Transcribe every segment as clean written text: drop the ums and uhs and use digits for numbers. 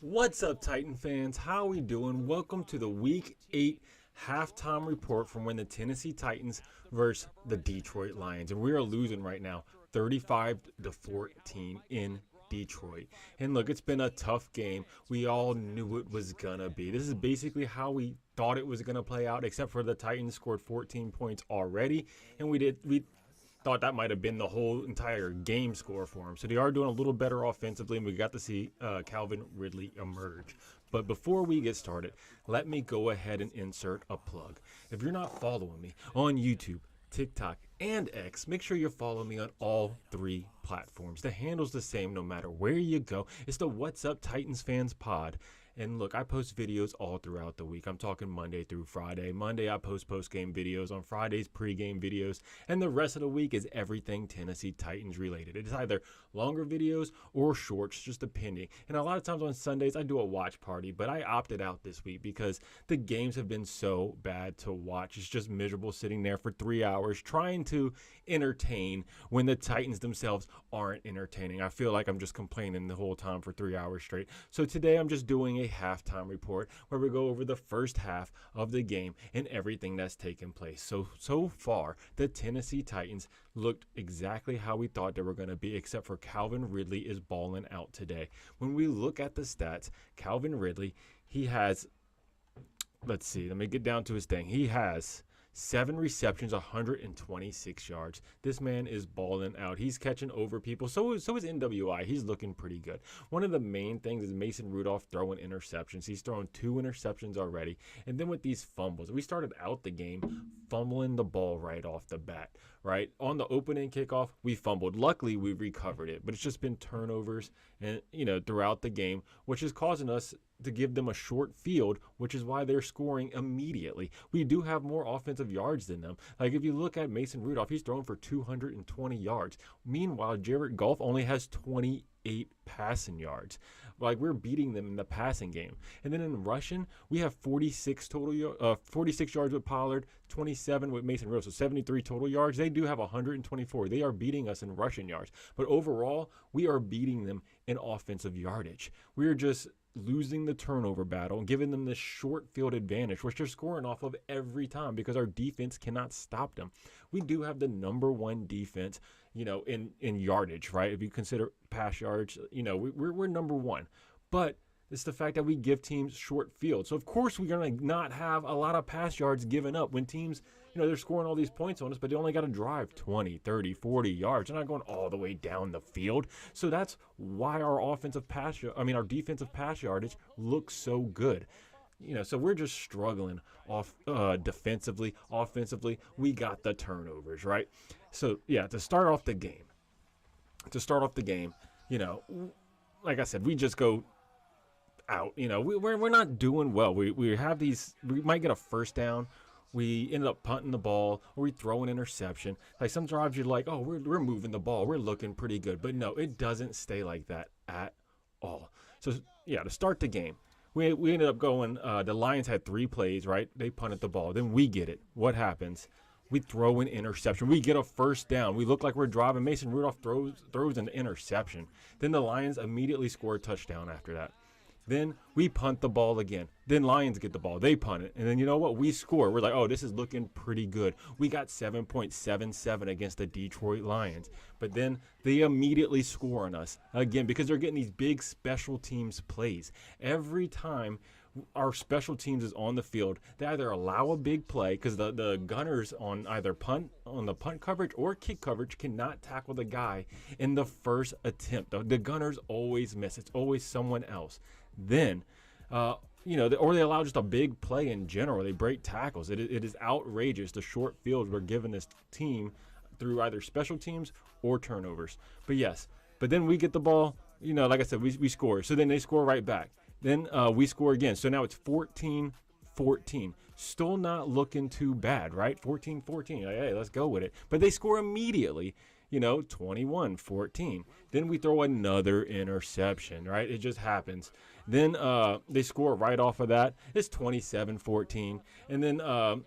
What's up, Titan fans? How we doing? Welcome to the Week 8 halftime report from when the Tennessee Titans versus the Detroit Lions. And we are losing right now, 35-14 in Detroit. And look, it's been a tough game. We all knew it was gonna be. This is basically how we thought it was gonna play out, except for the Titans scored 14 points already, and we thought that might have been the whole entire game score for them. So they are doing a little better offensively, and we got to see Calvin Ridley emerge. But before we get started, let me go ahead and insert a plug. If you're not following me on YouTube, TikTok, and X, make sure you follow me on all three platforms. The handle's the same no matter where you go. It's the What's Up Titans Fans pod. And look, I post videos all throughout the week. I'm talking Monday through Friday. Monday, I post game videos. On Fridays, pre-game videos. And the rest of the week is everything Tennessee Titans related. It's either longer videos or shorts, just depending. And a lot of times on Sundays, I do a watch party. But I opted out this week because the games have been so bad to watch. It's just miserable sitting there for 3 hours trying to entertain when the Titans themselves aren't entertaining. I feel like I'm just complaining the whole time for 3 hours straight. So today, I'm just doing a halftime report where we go over the first half of the game and everything that's taken place. So far, the Tennessee Titans looked exactly how we thought they were going to be, except for Calvin Ridley is balling out today. When we look at the stats, Calvin Ridley, he has, let's see, let me get down to his thing. He has 7 receptions, 126 yards. This man is balling out. He's catching over people. So is NWI. He's looking pretty good. One of the main things is Mason Rudolph throwing interceptions. He's thrown 2 interceptions already. And then with these fumbles, we started out the game fumbling the ball right off the bat, right? On the opening kickoff, we fumbled. Luckily, we recovered it. But it's just been turnovers and throughout the game, which is causing us to give them a short field, which is why they're scoring immediately. We do have more offensive yards than them. Like if you look at Mason Rudolph, he's thrown for 220 yards. Meanwhile, Jared Goff only has 28 passing yards. Like we're beating them in the passing game. And then in rushing, we have 46 yards with Pollard, 27 with Mason Rudolph, so 73 total yards. They do have 124. They are beating us in rushing yards. But overall, we are beating them in offensive yardage. We're just losing the turnover battle and giving them this short field advantage, which they're scoring off of every time because our defense cannot stop them. We do have the number 1 defense, in yardage, right? If you consider pass yards, we're number 1. But it's the fact that we give teams short field. So, of course, we're going to not have a lot of pass yards given up when teams, they're scoring all these points on us, but they only got to drive 20, 30, 40 yards. They're not going all the way down the field. So that's why our our defensive pass yardage looks so good. So we're just struggling defensively. Offensively, we got the turnovers, right? So, yeah, to start off the game, like I said, we just go out. We're not doing well. We have these. We might get a first down. We ended up punting the ball, or we throw an interception. Like some drives, you're like, oh, we're moving the ball. We're looking pretty good. But no, it doesn't stay like that at all. So yeah, to start the game, we ended up going. The Lions had 3 plays, right? They punted the ball. Then we get it. What happens? We throw an interception. We get a first down. We look like we're driving. Mason Rudolph throws an interception. Then the Lions immediately score a touchdown after that. Then we punt the ball again. Then Lions get the ball. They punt it. And then you know what? We score. We're like, oh, this is looking pretty good. We got 7.77 against the Detroit Lions. But then they immediately score on us again because they're getting these big special teams plays. Every time our special teams is on the field, they either allow a big play because the gunners on either the punt coverage or kick coverage cannot tackle the guy in the first attempt. The gunners always miss. It's always someone else. Then, or they allow just a big play in general. They break tackles. It is outrageous the short fields we're giving this team through either special teams or turnovers. But then we get the ball. Like I said, we score. So then they score right back. Then we score again. So now it's 14-14. Still not looking too bad, right? 14-14. Hey, let's go with it. But they score immediately. 21-14. Then we throw another interception, right? It just happens. Then they score right off of that. It's 27-14. And then and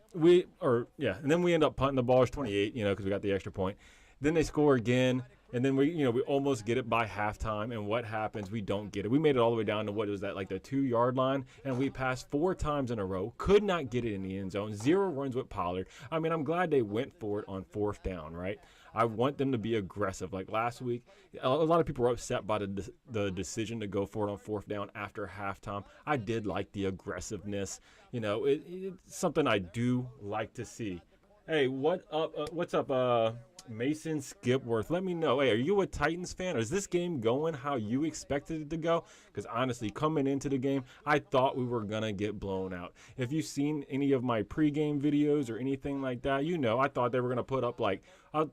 then we end up punting the ball. It's 28, because we got the extra point. Then they score again. And then we almost get it by halftime. And what happens? We don't get it. We made it all the way down to what was that, like the 2-yard line, and we passed 4 times in a row. Could not get it in the end zone. 0 runs with Pollard. I mean, I'm glad they went for it on 4th down, right? I want them to be aggressive. Like last week, a lot of people were upset by the decision to go for it on 4th down after halftime. I did like the aggressiveness. It's something I do like to see. Hey, what's up, Mason Skipworth? Let me know. Hey, are you a Titans fan? Or is this game going how you expected it to go? Because honestly, coming into the game, I thought we were going to get blown out. If you've seen any of my pregame videos or anything like that, I thought they were going to put up like a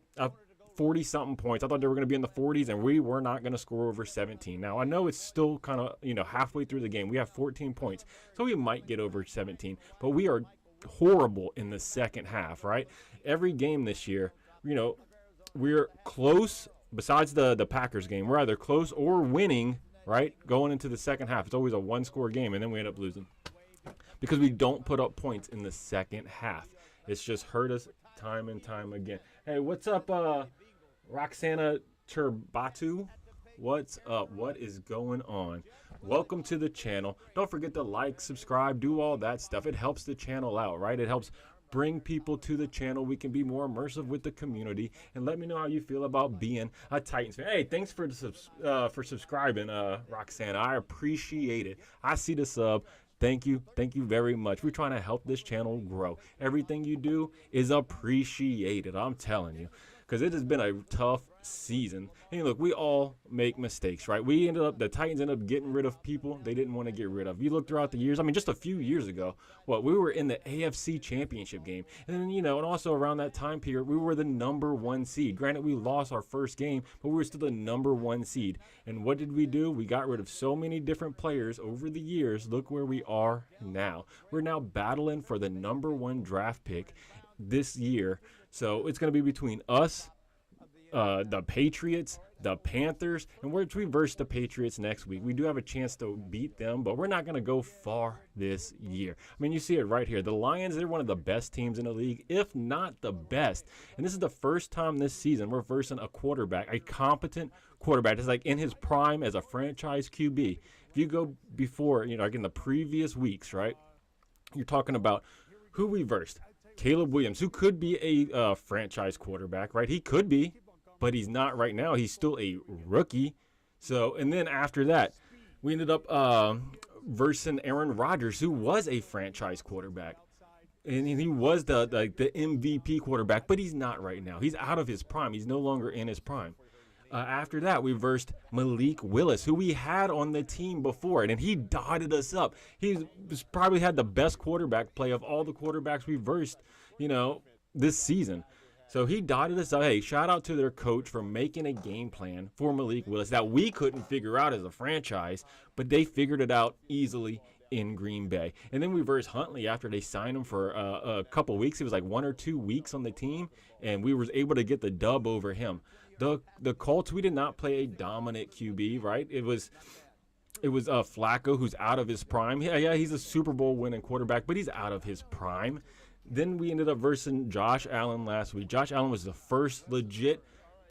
40-something points. I thought they were going to be in the 40s, and we were not going to score over 17. Now, I know it's still kind of, halfway through the game. We have 14 points, so we might get over 17. But we are horrible in the second half, right? Every game this year, we're close. Besides the Packers game, we're either close or winning, right? Going into the second half. It's always a 1-score game, and then we end up losing because we don't put up points in the second half. It's just hurt us time and time again. Hey, what's up, Roxana Turbatu? What's up? What is going on? Welcome to the channel. Don't forget to like, subscribe, do all that stuff. It helps the channel out, right? It helps bring people to the channel. We can be more immersive with the community. And let me know how you feel about being a Titans fan. Hey, thanks for subscribing, Roxana. I appreciate it. I see the sub. Thank you very much. We're trying to help this channel grow. Everything you do is appreciated, I'm telling you, because it has been a tough season. And look, we all make mistakes, right? The Titans ended up getting rid of people they didn't want to get rid of. You look throughout the years, I mean, just a few years ago, we were in the AFC Championship game. And then, and also around that time period, we were the number 1 seed. Granted, we lost our first game, but we were still the number 1 seed. And what did we do? We got rid of so many different players over the years. Look where we are now. We're now battling for the number 1 draft pick this year. So it's going to be between us, the Patriots, the Panthers, and we verse the Patriots next week. We do have a chance to beat them, but we're not going to go far this year. I mean, you see it right here. The Lions, they're one of the best teams in the league, if not the best. And this is the first time this season we're versing a quarterback, a competent quarterback. It's like in his prime as a franchise QB. If you go before, like in the previous weeks, right, you're talking about who we versed. Caleb Williams, who could be a franchise quarterback, right? He could be, but he's not right now. He's still a rookie. So, and then after that, we ended up versing Aaron Rodgers, who was a franchise quarterback. And he was the MVP quarterback, but he's not right now. He's out of his prime. He's no longer in his prime. After that, we versed Malik Willis, who we had on the team before, and he dotted us up. He's probably had the best quarterback play of all the quarterbacks we versed, this season. So he dotted us up. Hey, shout out to their coach for making a game plan for Malik Willis that we couldn't figure out as a franchise, but they figured it out easily in Green Bay. And then we versed Huntley after they signed him for a couple weeks. It was like 1 or 2 weeks on the team, and we were able to get the dub over him. The Colts, we did not play a dominant QB, right? It was Flacco, who's out of his prime. Yeah, he's a Super Bowl winning quarterback, but he's out of his prime. Then we ended up versing Josh Allen last week. Josh Allen was the first legit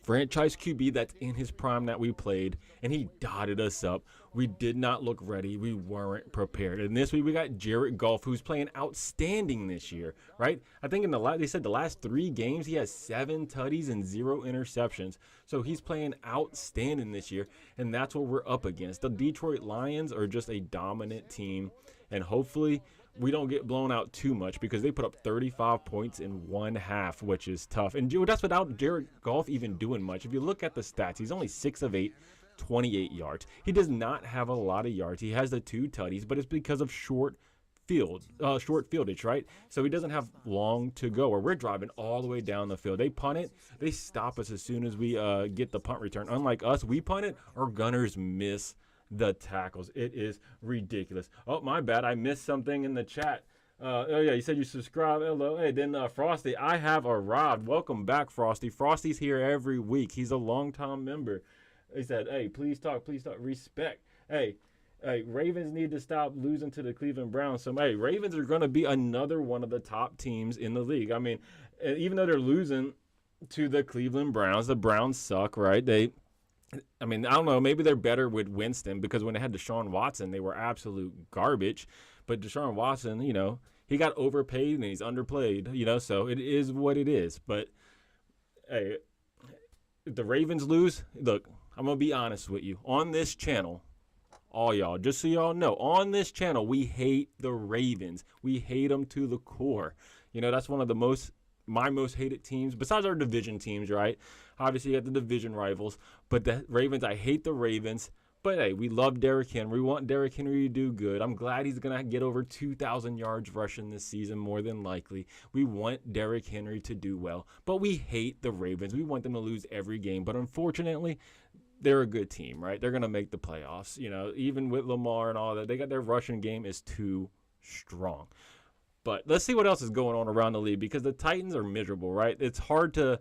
franchise QB that's in his prime that we played, and he dotted us up. We did not look ready. We weren't prepared. And this week we got Jared Goff, who's playing outstanding this year, right? I think they said the last 3 games he has 7 tutties and 0 interceptions. So he's playing outstanding this year, and that's what we're up against. The Detroit Lions are just a dominant team, and hopefully we don't get blown out too much because they put up 35 points in 1 half, which is tough. And that's without Jared Goff even doing much. If you look at the stats, he's only 6 of 8, 28 yards. He does not have a lot of yards. He has the 2 tutties, but it's because of short fieldage, right? So he doesn't have long to go, or we're driving all the way down the field. They punt it. They stop us as soon as we get the punt return. Unlike us, we punt it, our gunners miss the tackles. It is ridiculous. Oh, my bad. I missed something in the chat. Oh, yeah, you said you subscribe. Hello. Hey, then Frosty, I have arrived. Welcome back, Frosty. Frosty's here every week. He's a longtime member. He said, hey, please talk. Respect. Hey, Ravens need to stop losing to the Cleveland Browns. So, hey, Ravens are going to be another one of the top teams in the league. I mean, even though they're losing to the Cleveland Browns. The Browns suck, right? I mean, I don't know. Maybe they're better with Winston because when they had Deshaun Watson, they were absolute garbage. But Deshaun Watson, he got overpaid and he's underplayed, so it is what it is. But hey, if the Ravens lose, look, I'm going to be honest with you. On this channel, all y'all, just so y'all know, on this channel, we hate the Ravens. We hate them to the core. That's one of my most hated teams, besides our division teams, right? Obviously, you got the division rivals. But the Ravens, I hate the Ravens. But, hey, we love Derrick Henry. We want Derrick Henry to do good. I'm glad he's going to get over 2,000 yards rushing this season, more than likely. We want Derrick Henry to do well. But we hate the Ravens. We want them to lose every game. But, unfortunately, they're a good team, right? They're going to make the playoffs. Even with Lamar and all that, their rushing game is too strong. But let's see what else is going on around the league because the Titans are miserable, right? It's hard to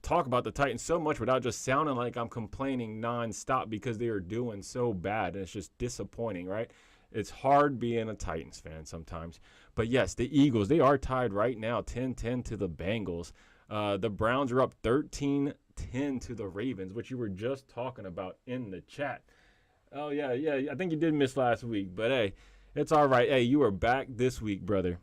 talk about the Titans so much without just sounding like I'm complaining nonstop because they are doing so bad, and it's just disappointing, right? It's hard being a Titans fan sometimes. But, yes, the Eagles, they are tied right now 10-10 to the Bengals. The Browns are up 13-10 to the Ravens, which you were just talking about in the chat. Oh, yeah. I think you did miss last week, but, hey. It's all right. Hey, you are back this week, brother.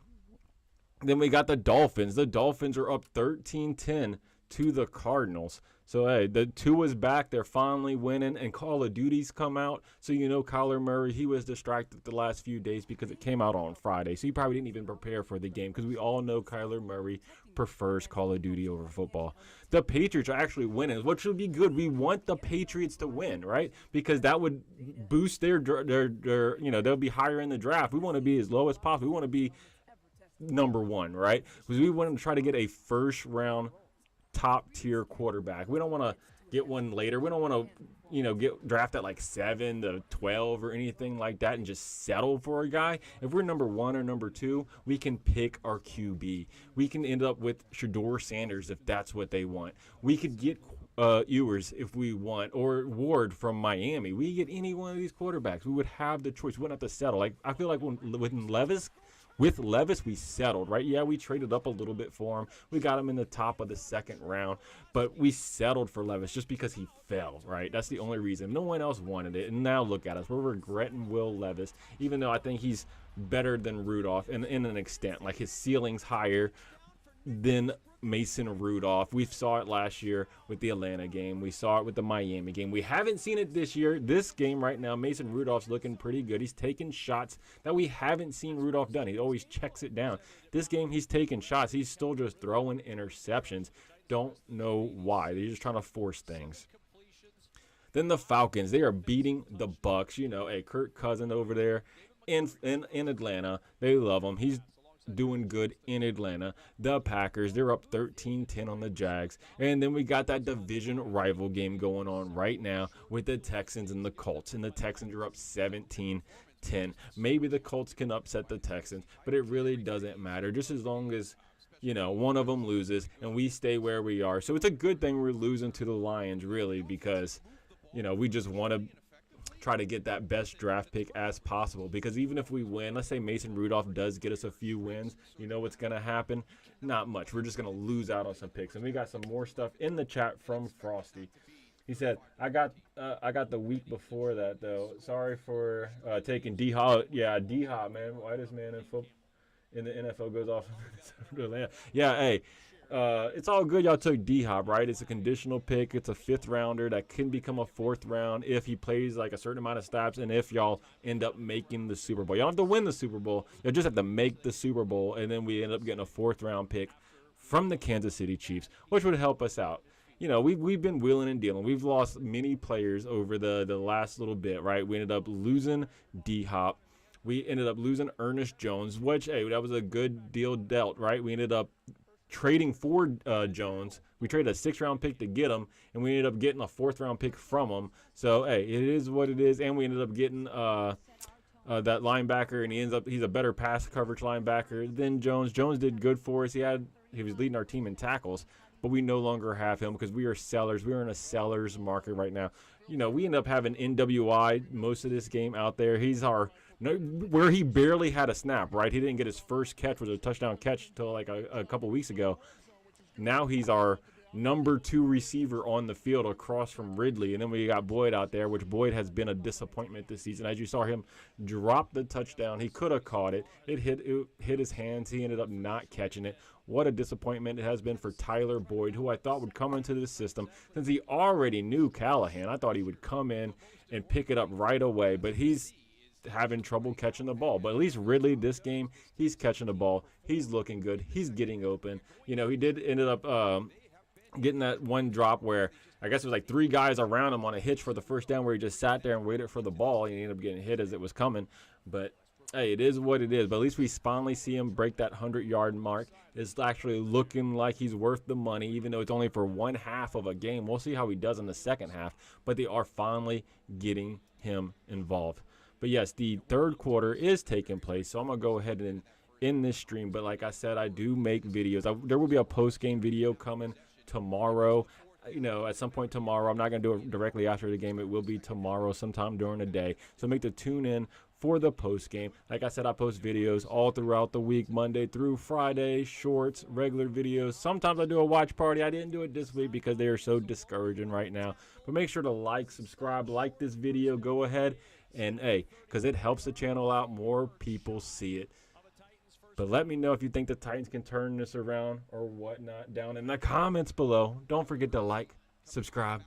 Then we got the Dolphins. The Dolphins are up 13-10 to the Cardinals. So, hey, the Tua's back. They're finally winning, and Call of Duty's come out. So, Kyler Murray, he was distracted the last few days because it came out on Friday. So, he probably didn't even prepare for the game because we all know Kyler Murray prefers Call of Duty over football. The Patriots are actually winning, which would be good. We want the Patriots to win, right? Because that would boost their they'll be higher in the draft. We want to be as low as possible. We want to be number one, right? Because we want them to try to get a first-round top-tier quarterback. We don't want to get one later. We don't want to, get drafted at like 7 to 12 or anything like that and just settle for a guy. If we're number 1 or number 2, we can pick our QB. We can end up with Shedeur Sanders if that's what they want. We could get Ewers if we want, or Ward from Miami. We get any one of these quarterbacks. We would have the choice. We wouldn't have to settle. Like I feel like with Levis, we settled, right? Yeah, we traded up a little bit for him. We got him in the top of the second round, but we settled for Levis just because he fell, right? That's the only reason. No one else wanted it, and now look at us. We're regretting Will Levis, even though I think he's better than Rudolph in an extent. Like his ceiling's higher than Mason Rudolph. We saw it last year with the Atlanta game. We saw it with the Miami game. We haven't seen it this year. This game right now, Mason Rudolph's looking pretty good. He's taking shots that we haven't seen Rudolph done. He always checks it down. This game, he's taking shots. He's still just throwing interceptions. Don't know why. They're just trying to force things. Then the Falcons, they are beating the Bucks. Hey, Kirk Cousins over there in Atlanta. They love him. He's doing good in Atlanta. The Packers, they're up 13-10 on the Jags. And then we got that division rival game going on right now with the Texans and the Colts. And the Texans are up 17-10. Maybe the Colts can upset the Texans, but it really doesn't matter. Just as long as, one of them loses and we stay where we are. So it's a good thing we're losing to the Lions, really, because, we just want to try to get that best draft pick as possible, because even if we win, let's say Mason Rudolph does get us a few wins, what's going to happen? Not much. We're just going to lose out on some picks. And we got some more stuff in the chat from Frosty. He said, I got the week before that, though. Sorry for taking D-Hop. Yeah, D-Hop, man. Whitest man in the NFL goes off. Yeah, hey. It's all good y'all took D-Hop, right? It's a conditional pick. It's a 5th rounder that can become a 4th round if he plays like a certain amount of snaps and if y'all end up making the Super Bowl. Y'all don't have to win the Super Bowl. Y'all just have to make the Super Bowl, and then we end up getting a 4th round pick from the Kansas City Chiefs, which would help us out. We've been wheeling and dealing. We've lost many players over the last little bit, right? We ended up losing D-Hop. We ended up losing Ernest Jones, which, hey, that was a good deal dealt, right? We ended up trading for Jones. We traded a 6th round pick to get him, and we ended up getting a 4th round pick from him. So, hey, it is what it is. And we ended up getting that linebacker, and he's a better pass coverage linebacker than Jones. Jones did good for us. He was leading our team in tackles, but we no longer have him because we are sellers. We are in a seller's market right now. We end up having NWI most of this game out there. He's where he barely had a snap, right? He didn't get his first catch, was a touchdown catch until like a couple weeks ago. Now he's our number 2 receiver on the field across from Ridley. And then we got Boyd out there, which Boyd has been a disappointment this season. As you saw him drop the touchdown, he could have caught it. It hit his hands. He ended up not catching it. What a disappointment it has been for Tyler Boyd, who I thought would come into this system. Since he already knew Callahan, I thought he would come in and pick it up right away. But he's having trouble catching the ball. But at least Ridley, this game, he's catching the ball. He's looking good. He's getting open. You know, he ended up getting that one drop where I guess it was like 3 guys around him on a hitch for the first down, where he just sat there and waited for the ball. And he ended up getting hit as it was coming. But hey, it is what it is. But at least we finally see him break that 100-yard mark. It's actually looking like he's worth the money, even though it's only for 1/2 of a game. We'll see how he does in the second half. But they are finally getting him involved. But yes, the third quarter is taking place. So I'm going to go ahead and end this stream. But like I said, I do make videos. There will be a post-game video coming tomorrow. You know, at some point tomorrow. I'm not going to do it directly after the game. It will be tomorrow sometime during the day. So make the tune in for the post game. Like I said, I post videos all throughout the week, Monday through Friday, shorts, regular videos. Sometimes I do a watch party. I didn't do it this week because they are so discouraging right now. But make sure to like, subscribe, like this video. Go ahead and hey, because it helps the channel out. More people see it. But let me know if you think the Titans can turn this around or whatnot down in the comments below. Don't forget to like, subscribe,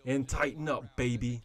and tighten up, baby.